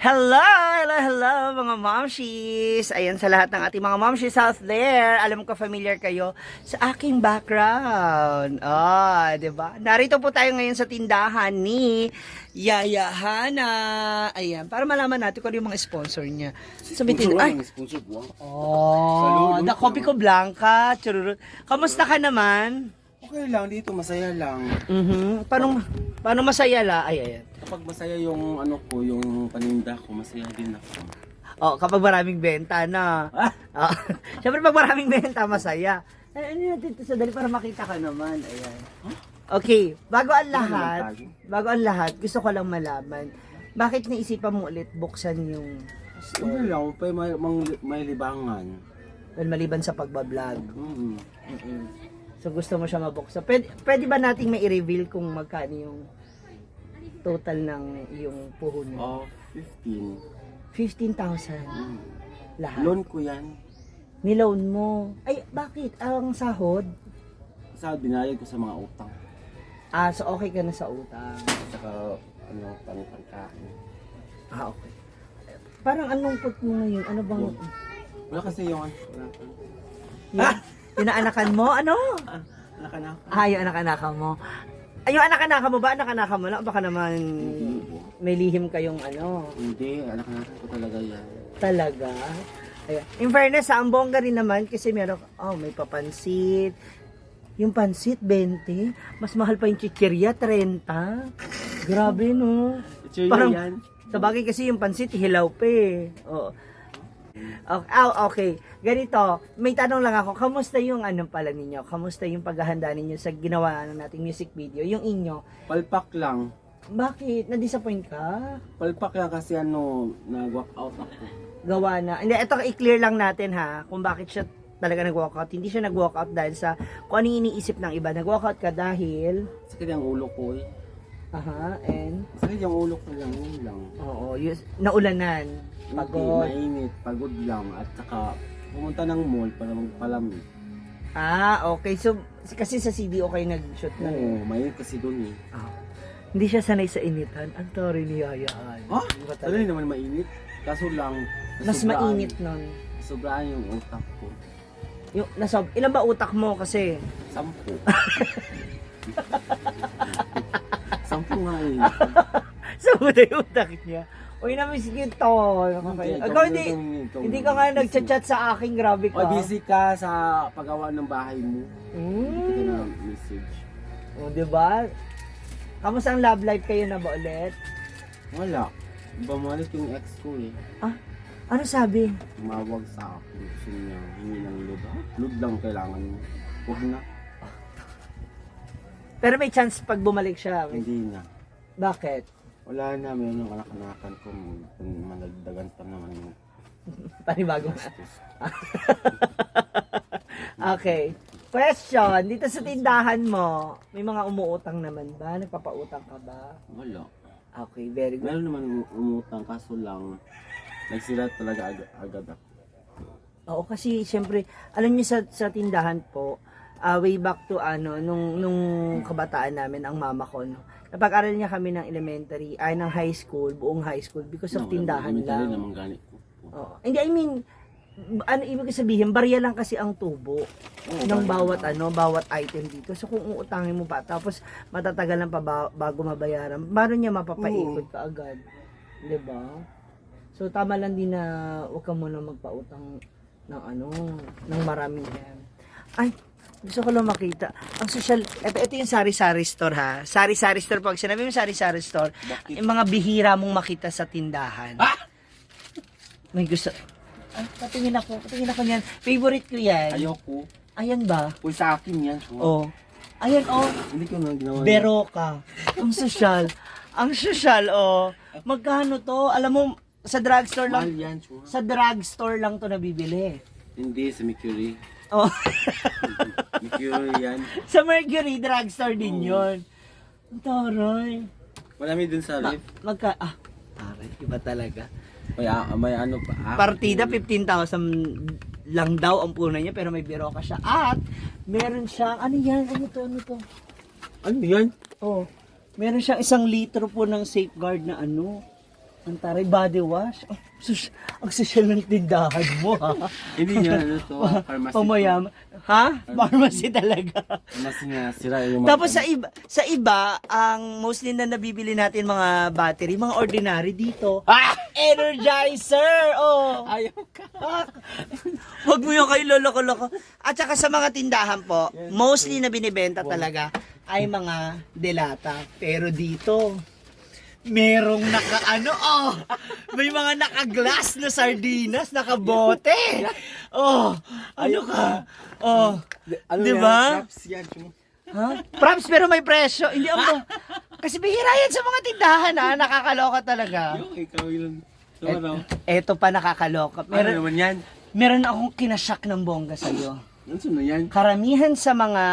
Hello, hello, hello mga momshies. Ayan sa lahat ng ating mga momshies out there. Alam ko familiar kayo sa aking background. Di ba? Narito po tayo ngayon sa tindahan ni Yaya Hana. Ayan, para malaman natin kung ano yung mga sponsor niya. Sabihin, ay, sponsor buwang. the Coffee ko Blanca. Chururut. Kamusta ka naman? Okay lang dito, masaya lang. Paano masaya la? Ay, ayan. Kapag masaya yung ano ko, yung paninda ko, masaya din ako. Oh, kapag maraming benta na. Siyempre pag maraming benta, masaya. Ano natin ito sa dali para makita ka naman. Ayan. Okay, bago ang lahat, gusto ko lang malaman, bakit naisipan mo ulit buksan yung Ano lang, may libangan. well, maliban sa pagbablog? Mm-hmm. So gusto mo siya mabuksan. Pwede ba nating may i-reveal kung magkano yung total ng yung puhunan? Oh, 15. 15,000. Lahat. Loan ko yan. Niloan mo. Ay, bakit? Ang sahod? Sa binayad ko sa mga utang. So okay ka na sa utang. Saka, pangkain. Okay. Parang anong put mo ngayon? Ano bang... Wala kasi yung Yung anak-anakan mo? Ano? anak-anak. Yung anak-anakan mo. Ay, yung anak-anakan mo ba? Anak-anakan mo lang? Baka naman may lihim kayong ano. Hindi, anak-anak ko talaga yan. Talaga? Ayan. In fairness, ang bongga rin naman kasi meron, may papansit. Yung pansit, 20. Mas mahal pa yung chichirya, 30. Grabe, no? Parang yan. Sa bagay kasi yung pansit, hilaw pa eh. Oo. Okay. Ganito, may tanong lang ako. Kamusta yung ano pala ninyo? Kamusta yung paghahanda ninyo sa ginawa nating music video? Yung inyo? Palpak lang. Bakit? Na-disappoint ka? Palpak lang kasi nag-walk out ako. Gawa na. Hindi, ito i-clear lang natin ha, kung bakit siya talaga nag-walkout. Hindi siya nag-walkout dahil sa kung anong iniisip ng iba. Nag-walkout ka dahil... Sakit yung ulo ko eh. And? Sakit yung ulo ko lang, yun lang. Oo, naulanan. Pagod. Hindi, mainit, pagod lang. At saka pumunta ng mall para magpalamig. Okay. So, kasi sa CDO kayo nag-shoot na. Oo, mainit kasi doon eh. Hindi siya sanay sa initan. Ang tori ni Yayaan. Sanay naman mainit. Kaso lang, mas mainit nun. sobraan yung utak ko. Ilan ba utak mo kasi? 10. 10 nga eh. Sabi na yung utak niya. Uy, namiss kita. Ikaw hindi ka nga nagchat-chat sa akin. Grabe ka. Busy ka sa paggawa ng bahay mo. Hindi ka na message. Diba? Kamusta ang love life kayo na ba ulit? Wala. Bumalik yung ex ko eh. Ano sabi? Tumawag sa akin. Gusto niya hingi ng load. Load lang kailangan mo. Huwag na. Pero may chance pag bumalik siya. Hindi na. Bakit? Wala na. Mayroon yung anak-anakan ko. Managdagan pa naman yung Panibago na. Okay. Question. Dito sa tindahan mo, may mga umuutang naman ba? Nagpapautang ka ba? Wala. Okay, very good. Meron naman umutang kaso lang nagsira talaga agad ako. Oo, kasi siyempre, alam niyo sa tindahan po, way back to nung kabataan namin, ang mama ko, no? Napag-aral niya kami ng elementary, ng high school, buong high school, because of tindahan lang. Naman ganit ko. Hindi, I mean, ano ibig sabihin, barya lang kasi ang tubo ng bawat item dito. So kung uutangin mo pa, tapos matatagalan pa bago mabayaran, paano niya mapapaikot ka agad? 'Di ba? So tama lang din na huwag ka muna magpautang ng ng maraming yan. Ay, gusto ko lang makita. Ang social, ito yung sari-sari store ha. Sari-sari store, pag sinabi mo sari-sari store, yung mga bihira mong makita sa tindahan. May gusto. Ay, patingin ako niyan. Favorite ko yan. Ayoko. Ayan ba? Uy, sa akin yan. Ayan, Hindi ko na ginawa. Beroka. Ang social. Magkano to? Alam mo, sa drugstore lang. Mahal yan, Sa drugstore lang to nabibili. Hindi, sa Mercury. Mercury yan. Sa Mercury, drugstore din yun. Ang taray. Marami dun sa live. Taray, iba talaga. May ano pa. Partida, 15,000 lang daw ang puno niya, pero may Beroka siya. At, meron siyang, ano yan? Ano to? Ano yan? Meron siyang 1 litro po ng safeguard na Ang taray body wash. Ang social ng tindahan mo, ha? Hindi niya ano to, pharmacy. Pamayam. Ha? Pharmacy talaga. Pharmacy na sira yung Tapos sa iba, ang mostly na nabibili natin mga battery, mga ordinary dito. Energizer! Oh! ayaw ka. Huwag mo yung kayo loloko-loko. At saka sa mga tindahan po, mostly na binibenta talaga ay mga delata. Pero dito, merong may mga naka-glass na sardinas, nakabote. Oh, ano ka? Oh, Ano di yan? ba? Props yan. Ha? Props pero may presyo. Hindi ako. Kasi bihira yan sa mga tindahan, ha? Nakakaloka talaga. Yung ikaw yun. So, ano? Eto pa nakakaloka. Ano naman yan? Meron akong kinasyak ng bongga sa'yo. Ano sino yan? Karamihan sa mga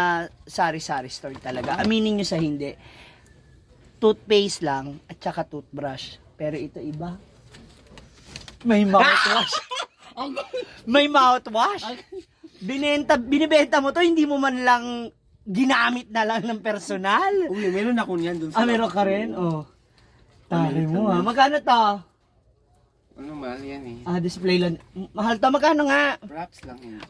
sari-sari store talaga, aminin nyo sa hindi, toothpaste lang at saka toothbrush. Pero ito iba. May mouthwash. May mouthwash. Binibenta mo to, hindi mo man lang ginamit na lang ng personal. Uy, meron ako niyan dun sa... Meron ka rin? Oh. Tari mo ha. Magkano to? Ano, mahal yan eh. Display lang. Mahal to, magkano nga? Props lang yun.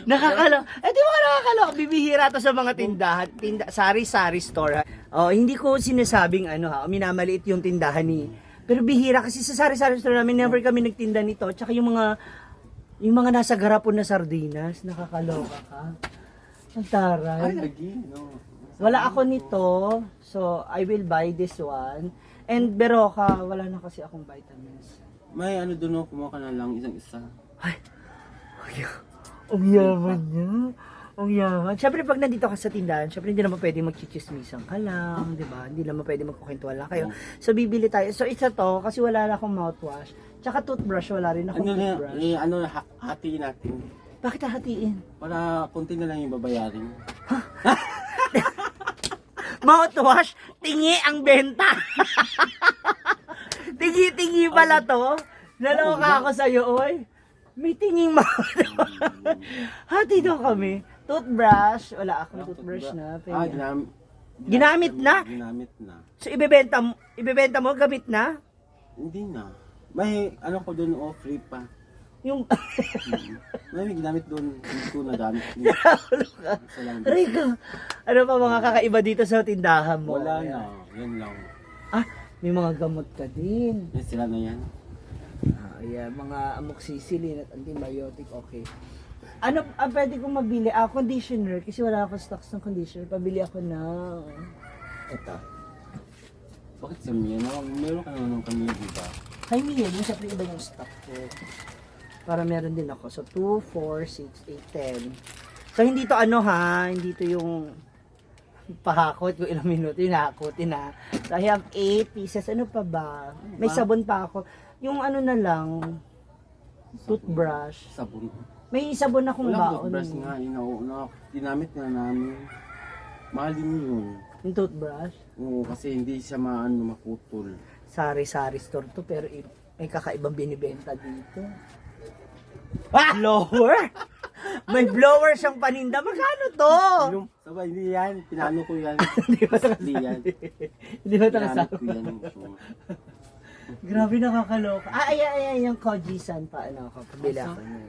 Nakakalo. Di ba nakakalo? Bibihira to sa mga tindahan. Sari-sari store. Ha? Oh, hindi ko sinasabing minamaliit yung tindahan ni. Pero bihira kasi sa sari-sari store namin, never kami nagtinda nito. Tsaka yung mga nasa garapon na sardinas, nakakaloka ka. Ang taray. Ay, lagi. No. Wala ako nito, so I will buy this one. And Beroka, wala na kasi akong vitamins. May ano doon, kumuha ka na lang isang-isa. Ang yaman niya. Ang yaman. Siyempre pag nandito ka sa tindahan, siyempre hindi naman pwede magchichismisan ka lang, di ba? Hindi naman pwede magkukwentuhan lang kayo. So bibili tayo. So isa to, kasi wala na akong mouthwash. Tsaka toothbrush, wala rin akong toothbrush. Hatiin natin. Bakit hahatiin? Para konti na lang yung babayarin. Mouthwash, tingi ang benta. Tingi-tingi pala to. Naloka ako sa'yo, oy. May tinging mouthwash. Hati daw kami. Toothbrush, wala akong toothbrush na. Ginamit na? Ginamit na. So ibebenta mo, gamit na? Hindi na. May ano ko doon, free pa. Yung May ginamit doon, hindi ko nagamit. Rico, ano pa mga kakaiba dito sa tindahan mo? Wala na, yan lang. May mga gamot ka din. Yan sila na yan. Ayan, mga amoxicillin at antibiotic, okay. Ano ang pwede kong mabili? Conditioner, kasi wala akong stocks ng conditioner. Pabili ako ng... Ito. Bakit sa Mia? Meron ka naman ng Camille, di ba? Kay Mia, yung siyempre iba yung stock ko. Para meron din ako. So, 2, 4, 6, 8, 10. So, hindi to hindi to yung pahakot kung ilang minuto, hinahakotin na. So, I have 8 pieces. Ano pa ba? May sabon pa ako. Yung na lang, toothbrush. Sabon. May sabon akong Walang baon. toothbrush nga, ginamit nga namin. Mahal din yun. Yung toothbrush? Oo, kasi hindi siya makutol. Sari-sari store to, pero may kakaibang binibenta dito. Blower? May blower siyang paninda. Magkano to? Sabay, hindi yan. Pinano ko yan. Hindi ba ito Hindi yan. Hindi ba ito Ginamit kasama? ko yan. Grabe nakakaloka. Ayan, yung Koji-san pa. Pabila ko niya.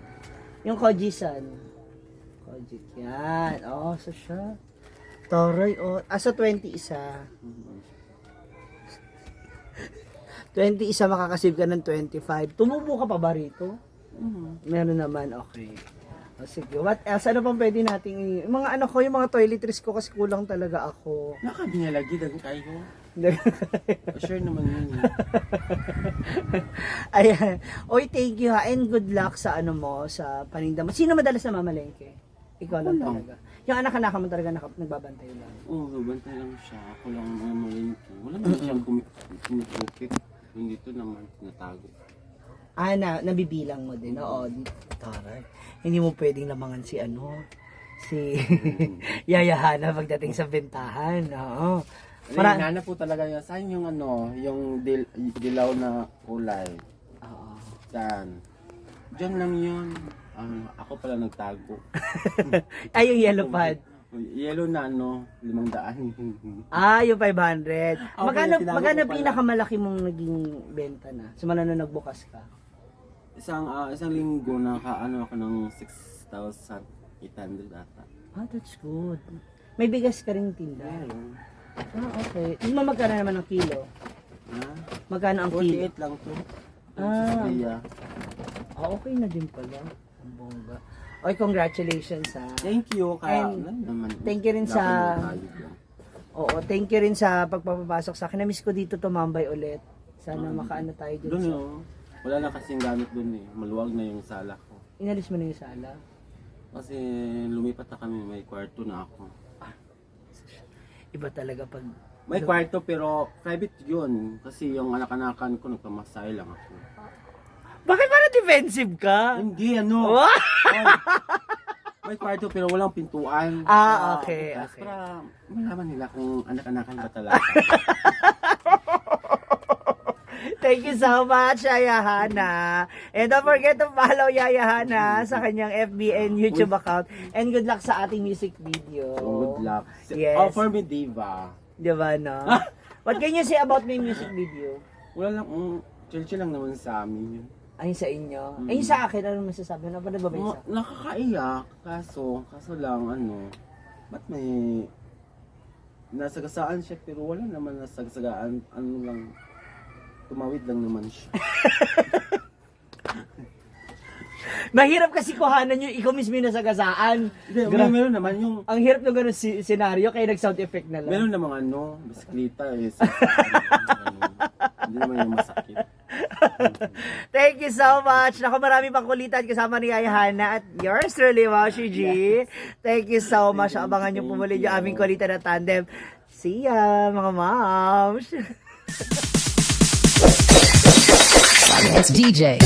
Yung Koji-san. Koji. Yan. So siya. Taray, so 20 isa. 20 isa makakasave ka ng 25. Tumubo ka pa ba rito? Meron naman, okay. Sige, what else? Ano pang pwede nating yung mga yung mga toiletries ko kasi kulang talaga ako. Nakabinalagi, dagang kayo. Sure naman yun. Ayan. Oy, thank you and good luck sa sa paninda mo. Sino madalas na mamalengke? Ikaw lang talaga. Yung anak-anak mo talaga nagbabantay lang. Oo, bantay lang siya. Ako lang ang malingki. Wala naman siyang kumikukit. Yung dito naman, natago. Nabibilang mo din. Oo, taray. Hindi mo pwedeng lamangan si Yayahana pagdating sa bentahan. Oo. Nana po talaga yun. Saan yung yung dilaw na kulay? Oo. Saan? Diyan lang yun. Ako pala nagtago. Ay, yung yellow pad. Yellow na 500. Ah, yung 500. Okay, Magkano, tinago magkano ko pala. pinakamalaki mong naging benta na? Simula na nagbukas ka? Isang linggo nakaano ako ng 6,800 ata. Ah, that's good. May bigas ka rin tinda. Ah, okay. Yung magkano naman ang kilo? Ha? Magkano ang kilo? 48 lang to. Ah. Ah. Ah, okay na din pala. Ang bongga. Oy, congratulations ha. Thank you. And naman. thank you rin sa- Oo, thank you rin sa pagpapapasok sa akin. Na-miss ko dito tumambay ulit. Sana makaano tayo dun Doon sa... wala na kasing gamit doon eh. Maluwag na yung sala ko. Inalis mo na yung sala? Kasi lumipat na kami, may kwarto na ako. Iba talaga pag... May kwarto pero private yun. Kasi yung anak-anakan ko nagpamasahe lang ako. Bakit parang defensive ka? Hindi ano. Wow! Ay, may kwarto pero walang pintuan. Ah, okay, bukas, okay. Para malaman nila kung anak-anakan ba talaga. Thank you so much, Yaya Hana. And don't forget to follow Yaya Hana sa kanyang FB and YouTube account. And good luck sa ating music video. So, good luck. Yes. Offer me diva. Di ba, no? What can you say about my music video? Wala lang, chill-chill lang naman sa amin yun. Ayun sa inyo. Ayun sa akin, ano masasabi? Ano pa nagbabay sa akin? Nakakaiyak, kaso lang ba't may nasagasaan siya pero wala naman nasagasaan, lang, tumawid lang naman siya. Mahirap kasi kuhanan yung ikaw mismo yung nasagasaan. Hindi, meron naman yung, Ang hirap ng ganun senaryo, kaya nag-sound effect na lang. meron namang bisikleta hindi naman yung masakit. Thank you so much. Naku, marami pang kulitan kasama ni Yaya Hana at yours truly, Washi G. Thank you so much. Abangan nyo pumuli yung aming kulitan na tandem. See ya, mga moms. It's DJ.